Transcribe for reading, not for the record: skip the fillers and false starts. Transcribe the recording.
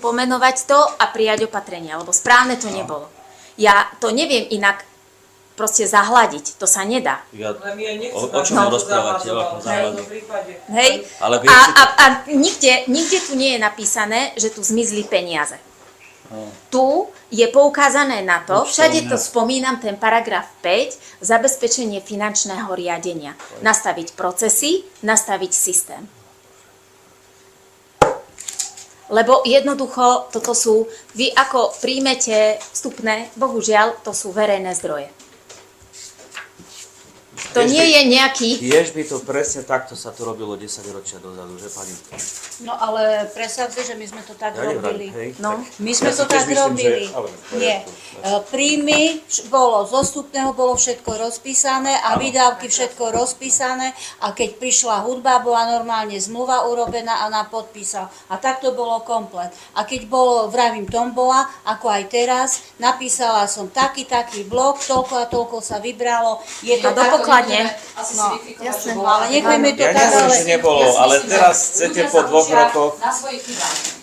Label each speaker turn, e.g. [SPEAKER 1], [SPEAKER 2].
[SPEAKER 1] pomenovať to a prijať opatrenia, lebo správne to nebolo. Ja to neviem inak proste zahladiť, to sa nedá.
[SPEAKER 2] O čom rozprávate?
[SPEAKER 1] Hej? A nikde tu nie je napísané, že tu zmizli peniaze. Tu je poukázané na to, všade to spomínam, ten paragraf 5, zabezpečenie finančného riadenia. Nastaviť procesy, nastaviť systém. Lebo jednoducho, toto sú, vy ako príjmete vstupné, bohužiaľ, to sú verejné zdroje. To nie je nejaký...
[SPEAKER 2] Tiež by to presne takto sa to robilo 10 ročia dozadu, že pani?
[SPEAKER 3] No ale predstavte, že my sme to tak robili.
[SPEAKER 1] No.
[SPEAKER 3] My sme to tak robili. Nie. Príjmy bolo, zo vstupného bolo všetko rozpísané a výdavky všetko rozpísané a keď prišla hudba, bola normálne zmluva urobená a na podpísal. A tak to bolo komplet. A keď bolo, vravím, tombola, ako aj teraz, napísala som taký blok, toľko a toľko sa vybralo. Je to
[SPEAKER 1] dokladne.
[SPEAKER 3] No, jasné, ale nechajme to tak.
[SPEAKER 2] Ja neviem, že nebolo, ale teraz chcete po 2 rokoch...
[SPEAKER 4] Na svojich chybách.